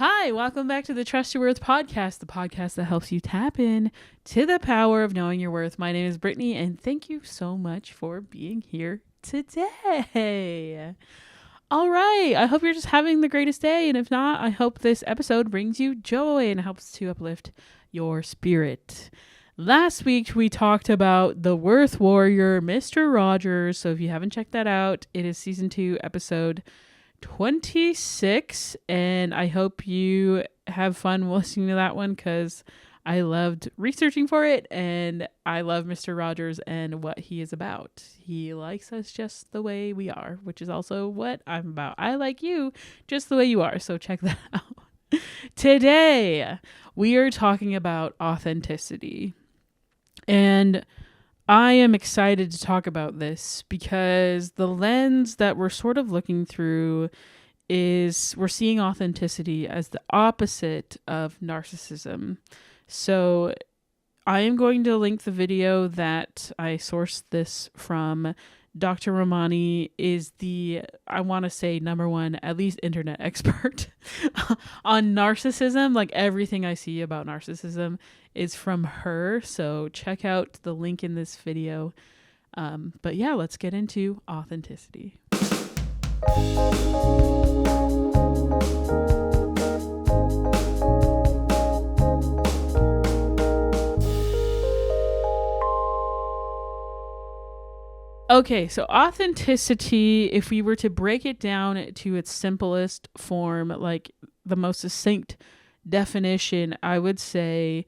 Hi, welcome back to the Trust Your Worth podcast, the podcast that helps you tap in to the power of knowing your worth. My name is Brittany, and thank you so much for being here today. All right, I hope you're just having the greatest day, and if not, I hope this episode brings you joy and helps to uplift your spirit. Last week, we talked about the Worth Warrior, Mr. Rogers, so if you haven't checked that out, it is season 2, episode 26, and I hope you have fun listening to that one because I loved researching for it, and I love Mr. Rogers and what he is about. He likes us just the way we are, which is also what I'm about. I like you just the way you are, so check that out. Today, we are talking about authenticity, and I am excited to talk about this because the lens that we're sort of looking through is we're seeing authenticity as the opposite of narcissism. So I am going to link the video that I sourced this from. Dr. Ramani is the, I want to say, number one, at least internet expert on narcissism. Like everything I see about narcissism is from her. So check out the link in this video. But yeah, let's get into authenticity. Okay, so authenticity, if we were to break it down to its simplest form, like the most succinct definition, I would say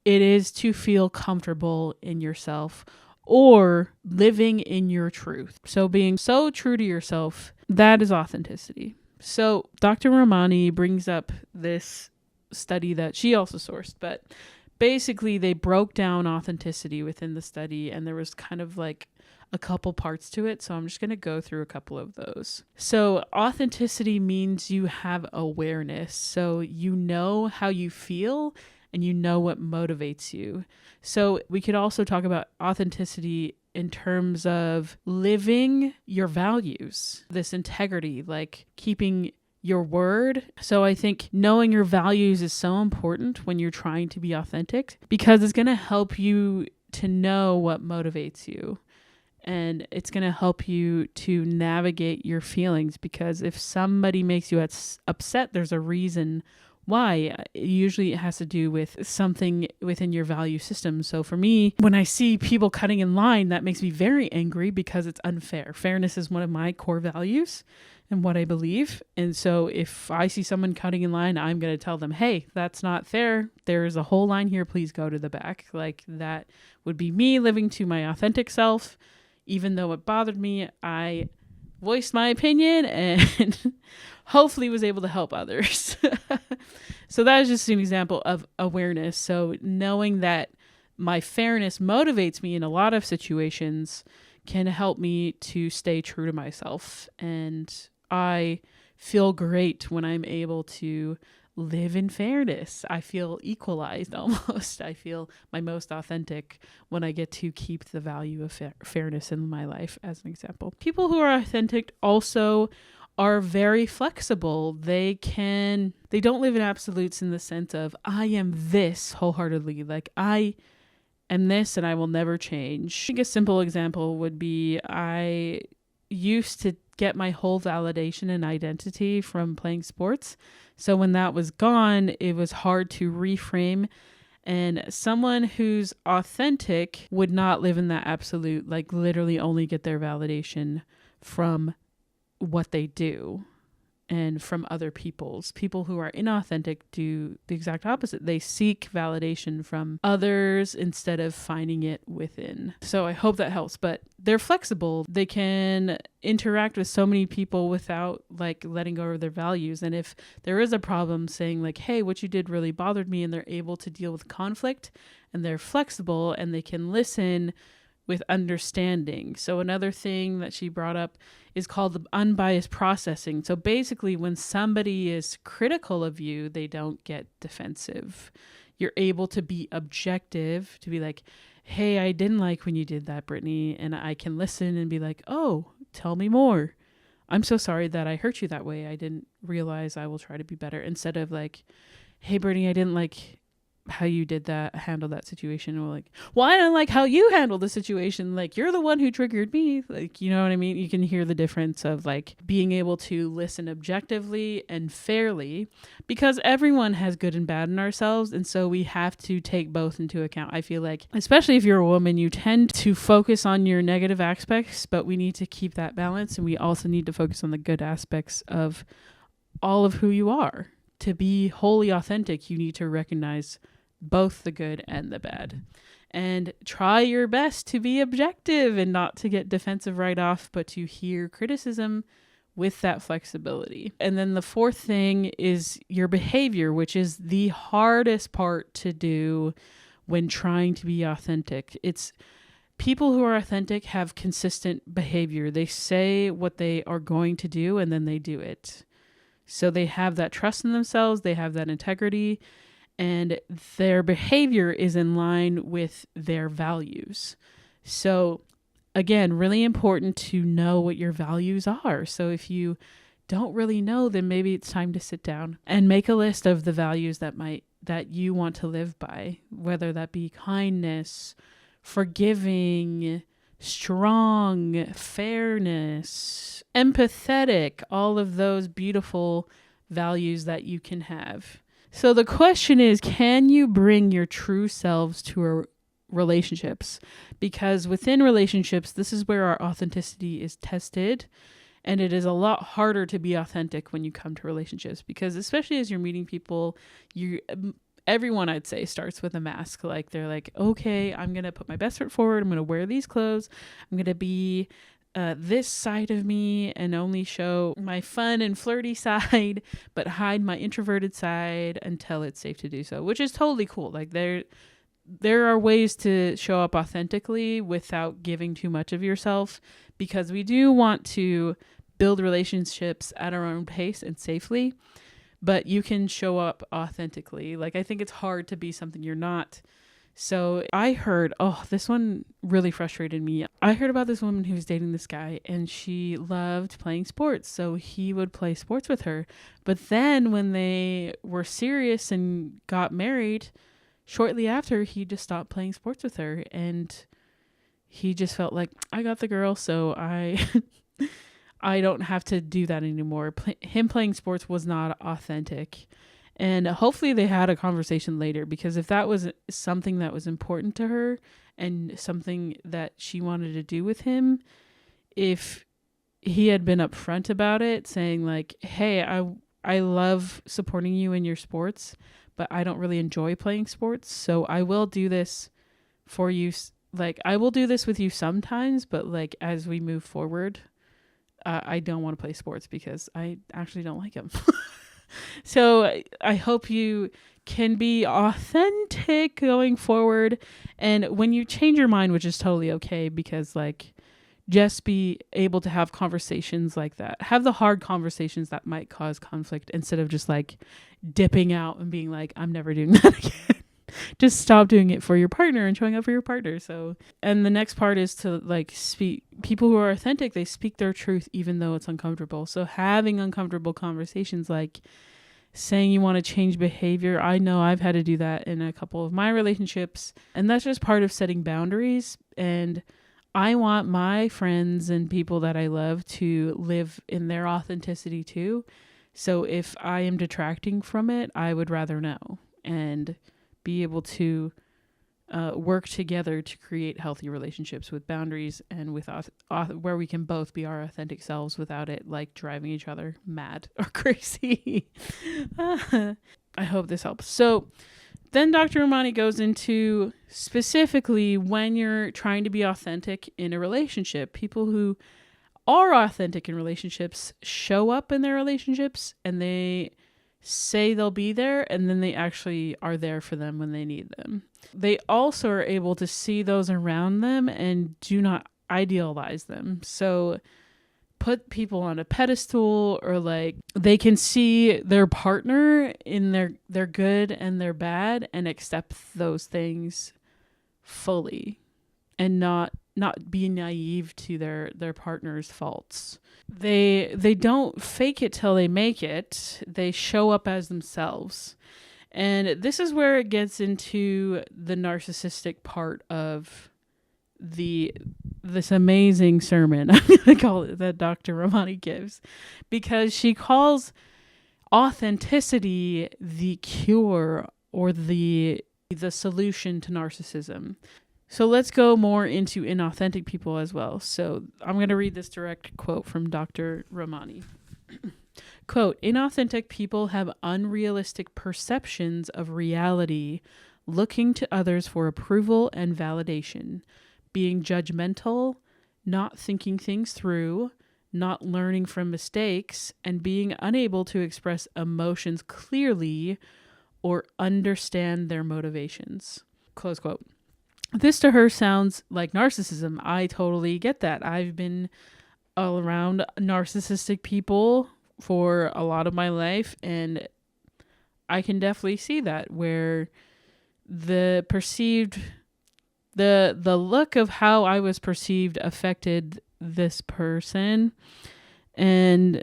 it is to feel comfortable in yourself or living in your truth. So being so true to yourself, that is authenticity. So Dr. Ramani brings up this study that she also sourced, but basically they broke down authenticity within the study, and there was kind of like a couple parts to it. So I'm just going to go through a couple of those. So authenticity means you have awareness. So you know how you feel and you know what motivates you. So we could also talk about authenticity in terms of living your values, this integrity, like keeping your word. So I think knowing your values is so important when you're trying to be authentic because it's going to help you to know what motivates you. And it's going to help you to navigate your feelings, because if somebody makes you upset, there's a reason why. Usually it has to do with something within your value system. So for me, when I see people cutting in line, that makes me very angry because it's unfair. Fairness is one of my core values and what I believe. And so if I see someone cutting in line, I'm going to tell them, hey, that's not fair. There's a whole line here. Please go to the back. Like that would be me living to my authentic self. Even though it bothered me, I voiced my opinion and hopefully was able to help others. So that is just an example of awareness. So knowing that my fairness motivates me in a lot of situations can help me to stay true to myself. And I feel great when I'm able to live in fairness. I feel equalized almost. I feel my most authentic when I get to keep the value of fairness in my life, as an example. People who are authentic also are very flexible. They don't live in absolutes in the sense of I am this wholeheartedly. Like I am this and I will never change. I think a simple example would be I used to get my whole validation and identity from playing sports. So when that was gone, it was hard to reframe. And someone who's authentic would not live in that absolute, like literally only get their validation from what they do and from other people's. People who are inauthentic do the exact opposite. They seek validation from others instead of finding it within. So I hope that helps, but they're flexible. They can interact with so many people without like letting go of their values. And if there is a problem, saying like, hey, what you did really bothered me, and they're able to deal with conflict, and they're flexible and they can listen with understanding. So another thing that she brought up is called the unbiased processing. So basically when somebody is critical of you, they don't get defensive. You're able to be objective, to be like, hey, I didn't like when you did that, Brittany. And I can listen and be like, oh, tell me more. I'm so sorry that I hurt you that way. I didn't realize. I will try to be better. Instead of like, hey, Brittany, I didn't like how you did that, handle that situation. Or like, well, I don't like how you handled the situation. Like, you're the one who triggered me. Like, you know what I mean? You can hear the difference of like being able to listen objectively and fairly, because everyone has good and bad in ourselves. And so we have to take both into account. I feel like, especially if you're a woman, you tend to focus on your negative aspects, but we need to keep that balance. And we also need to focus on the good aspects of all of who you are. To be wholly authentic, you need to recognize both the good and the bad, and try your best to be objective and not to get defensive right off, but to hear criticism with that flexibility. And then the fourth thing is your behavior, which is the hardest part to do when trying to be authentic. It's people who are authentic have consistent behavior. They say what they are going to do and then they do it. So they have that trust in themselves, they have that integrity, and their behavior is in line with their values. So again, really important to know what your values are. So if you don't really know, then maybe it's time to sit down and make a list of the values that you want to live by, whether that be kindness, forgiving, strong, fairness, empathetic, all of those beautiful values that you can have. So the question is, can you bring your true selves to relationships? Because within relationships, this is where our authenticity is tested. And it is a lot harder to be authentic when you come to relationships, because especially as you're meeting people, everyone, I'd say, starts with a mask. Like, they're like, okay, I'm going to put my best foot forward. I'm going to wear these clothes. I'm going to be this side of me and only show my fun and flirty side, but hide my introverted side until it's safe to do so, which is totally cool. Like, there are ways to show up authentically without giving too much of yourself, because we do want to build relationships at our own pace and safely, but you can show up authentically. Like, I think it's hard to be something you're not. So I heard, this one really frustrated me. I heard about this woman who was dating this guy, and she loved playing sports. So he would play sports with her. But then when they were serious and got married, shortly after, he just stopped playing sports with her. And he just felt like, I got the girl, so I don't have to do that anymore. Him playing sports was not authentic. And hopefully they had a conversation later, because if that was something that was important to her and something that she wanted to do with him, if he had been upfront about it, saying like, hey, I love supporting you in your sports, but I don't really enjoy playing sports. So I will do this for you. Like, I will do this with you sometimes, but like, as we move forward, I don't want to play sports because I actually don't like them. So I hope you can be authentic going forward. And when you change your mind, which is totally okay, because like, just be able to have conversations like that. Have the hard conversations that might cause conflict, instead of just like dipping out and being like, I'm never doing that again. Just stop doing it for your partner and showing up for your partner. So, and the next part is to like speak. People who are authentic, they speak their truth even though it's uncomfortable. So having uncomfortable conversations, like saying you want to change behavior. I know I've had to do that in a couple of my relationships, and that's just part of setting boundaries. And I want my friends and people that I love to live in their authenticity too. So if I am detracting from it, I would rather know and be able to work together to create healthy relationships with boundaries and with where we can both be our authentic selves without it like driving each other mad or crazy. I hope this helps. So then Dr. Ramani goes into specifically when you're trying to be authentic in a relationship. People who are authentic in relationships show up in their relationships and they say they'll be there, and then they actually are there for them when they need them. They also are able to see those around them and do not idealize them. So put people on a pedestal, or like they can see their partner in their good and their bad and accept those things fully and not not be naive to their partner's faults. They don't fake it till they make it. They show up as themselves. And this is where it gets into the narcissistic part of this amazing sermon, I'm going to call it, that Dr. Ramani gives, because she calls authenticity the cure or the solution to narcissism. So let's go more into inauthentic people as well. So I'm going to read this direct quote from Dr. Ramani. Quote, inauthentic people have unrealistic perceptions of reality, looking to others for approval and validation, being judgmental, not thinking things through, not learning from mistakes, and being unable to express emotions clearly or understand their motivations. Close quote. This to her sounds like narcissism. I totally get that. I've been all around narcissistic people for a lot of my life, and I can definitely see that, where the look of how I was perceived affected this person, and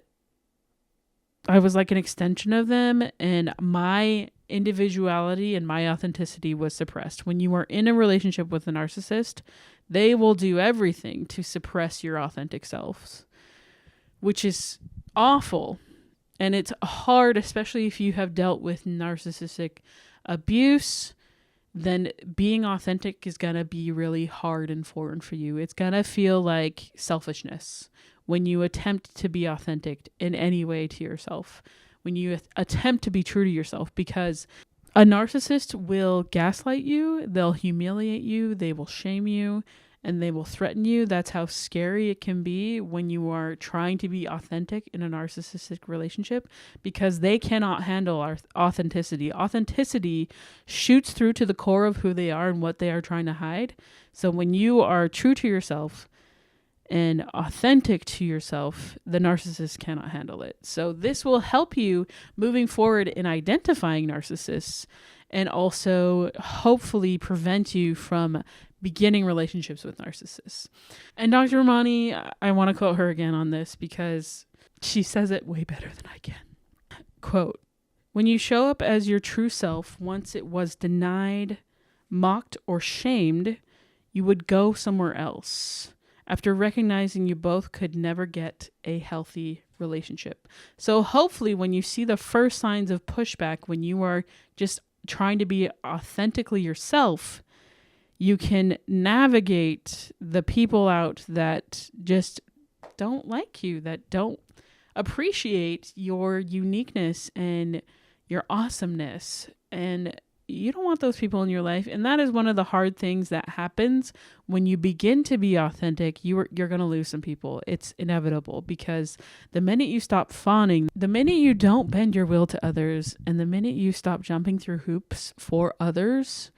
I was like an extension of them, and my individuality and my authenticity was suppressed. When you are in a relationship with a narcissist, they will do everything to suppress your authentic selves, which is awful. And it's hard, especially if you have dealt with narcissistic abuse. Then being authentic is going to be really hard and foreign for you. It's going to feel like selfishness when you attempt to be authentic in any way to yourself, when you attempt to be true to yourself, because a narcissist will gaslight you, they'll humiliate you, they will shame you, and they will threaten you. That's how scary it can be when you are trying to be authentic in a narcissistic relationship, because they cannot handle our authenticity. Authenticity shoots through to the core of who they are and what they are trying to hide. So when you are true to yourself and authentic to yourself, the narcissist cannot handle it. So this will help you moving forward in identifying narcissists, and also hopefully prevent you from beginning relationships with narcissists. And Dr. Ramani, I want to quote her again on this because she says it way better than I can. Quote, when you show up as your true self, once it was denied, mocked, or shamed, you would go somewhere else after recognizing you both could never get a healthy relationship. So hopefully when you see the first signs of pushback, when you are just trying to be authentically yourself, you can navigate the people out that just don't like you, that don't appreciate your uniqueness and your awesomeness. And you don't want those people in your life. And that is one of the hard things that happens when you begin to be authentic. You're going to lose some people. It's inevitable, because the minute you stop fawning, the minute you don't bend your will to others, and the minute you stop jumping through hoops for others,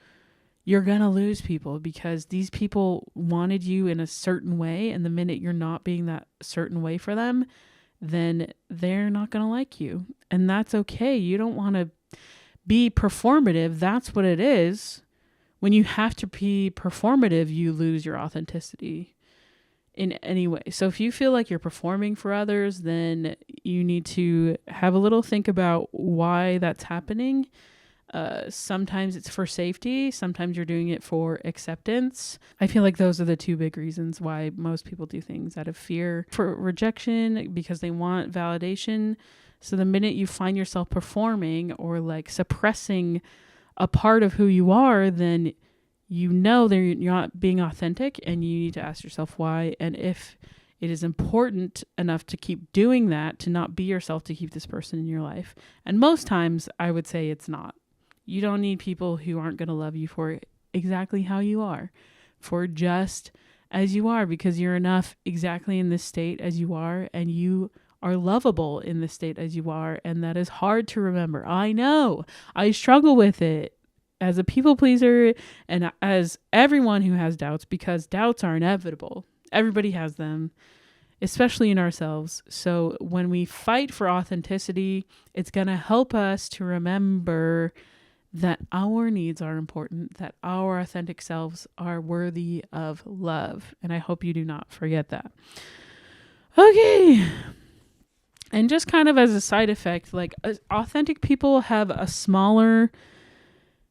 you're going to lose people, because these people wanted you in a certain way. And the minute you're not being that certain way for them, then they're not going to like you. And that's okay. You don't want to be performative. That's what it is. When you have to be performative, you lose your authenticity in any way. So if you feel like you're performing for others, then you need to have a little think about why that's happening. Sometimes it's for safety. Sometimes you're doing it for acceptance. I feel like those are the two big reasons why most people do things: out of fear for rejection, because they want validation. So the minute you find yourself performing or like suppressing a part of who you are, then you know that you're not being authentic, and you need to ask yourself why. And if it is important enough to keep doing that, to not be yourself, to keep this person in your life. And most times I would say it's not. You don't need people who aren't going to love you for exactly how you are, for just as you are, because you're enough exactly in this state as you are, and you are lovable in the state as you are. And that is hard to remember. I know. I struggle with it as a people pleaser and as everyone who has doubts, because doubts are inevitable. Everybody has them, especially in ourselves. So when we fight for authenticity, it's going to help us to remember that our needs are important, that our authentic selves are worthy of love. And I hope you do not forget that. Okay. And just kind of as a side effect, like authentic people have a smaller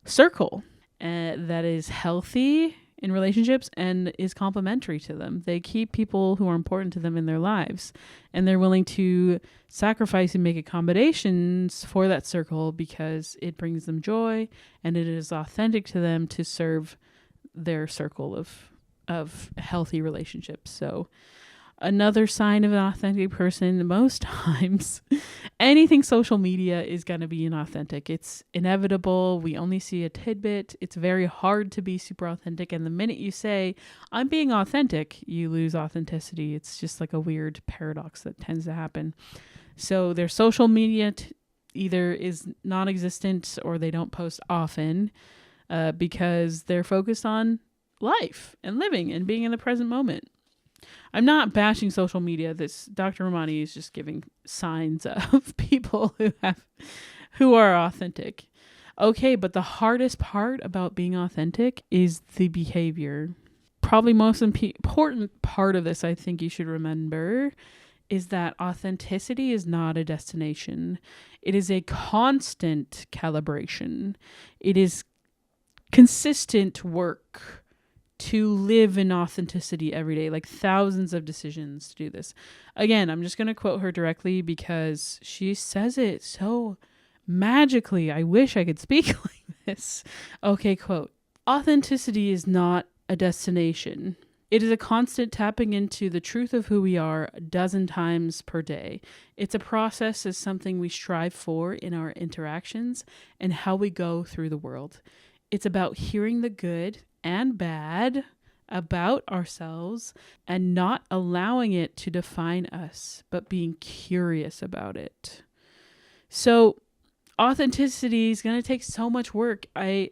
circle that is healthy in relationships and is complementary to them. They keep people who are important to them in their lives, and they're willing to sacrifice and make accommodations for that circle because it brings them joy and it is authentic to them to serve their circle of healthy relationships. So another sign of an authentic person, most times, anything social media is going to be inauthentic. It's inevitable. We only see a tidbit. It's very hard to be super authentic. And the minute you say, I'm being authentic, you lose authenticity. It's just like a weird paradox that tends to happen. So their social media either is non-existent or they don't post often because they're focused on life and living and being in the present moment. I'm not bashing social media. This Dr. Ramani is just giving signs of people who are authentic. Okay, but the hardest part about being authentic is the behavior. Probably most important part of this, I think you should remember, is that authenticity is not a destination. It is a constant calibration. It is consistent work to live in authenticity every day, like thousands of decisions to do this. Again, I'm just going to quote her directly because she says it so magically. I wish I could speak like this. Okay, quote, authenticity is not a destination. It is a constant tapping into the truth of who we are a dozen times per day. It's a process, is something we strive for in our interactions and how we go through the world. It's about hearing the good and bad about ourselves and not allowing it to define us, but being curious about it. So authenticity is going to take so much work. I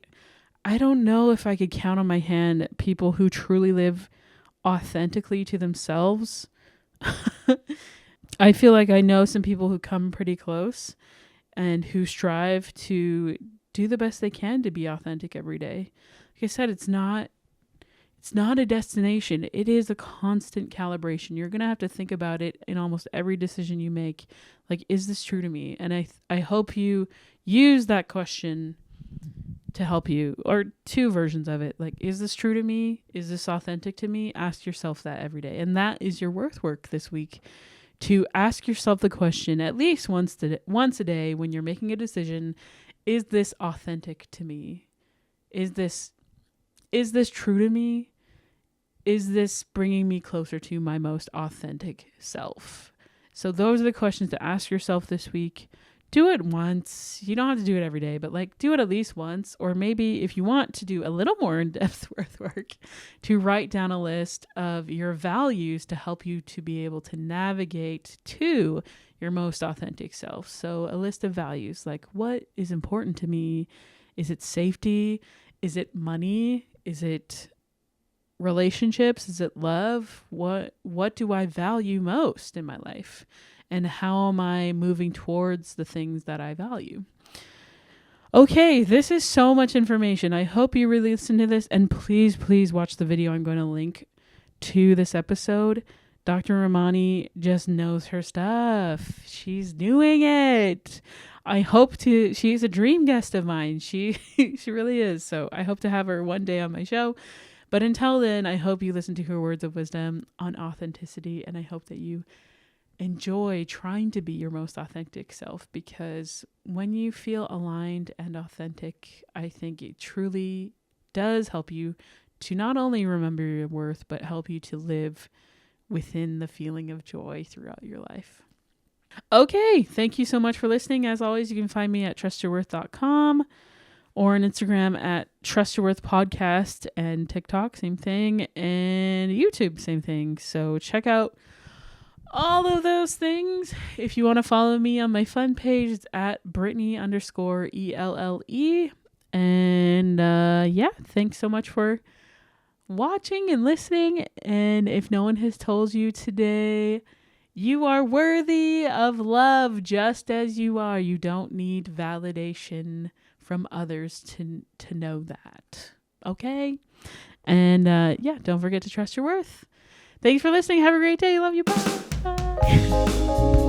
don't know if I could count on my hand people who truly live authentically to themselves. I feel like I know some people who come pretty close and who strive to do the best they can to be authentic every day. Like I said, it's not a destination. It is a constant calibration. You're going to have to think about it in almost every decision you make. Like, is this true to me? And I hope you use that question to help you, or two versions of it. Like, is this true to me? Is this authentic to me? Ask yourself that every day. And that is your worth work this week, to ask yourself the question at least once a day when you're making a decision. Is this authentic to me? Is this true to me? Is this bringing me closer to my most authentic self? So those are the questions to ask yourself this week. Do it once. You don't have to do it every day, but like do it at least once. Or maybe if you want to do a little more in-depth work, to write down a list of your values to help you to be able to navigate to your most authentic self. So a list of values, like what is important to me? Is it safety? Is it money? Is it relationships? Is it love? What do I value most in my life? And how am I moving towards the things that I value? Okay, this is so much information. I hope you really listen to this, and please watch the video I'm going to link to this episode. Dr. Ramani just knows her stuff. She's doing it. She's a dream guest of mine. She really is. So I hope to have her one day on my show. But until then, I hope you listen to her words of wisdom on authenticity, and I hope that you enjoy trying to be your most authentic self, because when you feel aligned and authentic, I think it truly does help you to not only remember your worth, but help you to live within the feeling of joy throughout your life. Okay, thank you so much for listening. As always, you can find me at trustyourworth.com or on Instagram at trustyourworthpodcast, and TikTok, same thing, and YouTube, same thing. So check out all of those things. If you want to follow me on my fun page, it's at Brittany_ELLE. And thanks so much for watching and listening. And if no one has told you today, You are worthy of love just as you are. You don't need validation from others to know that. Okay? And yeah, don't forget to trust your worth. Thanks for listening. Have a great day. Love you. Bye.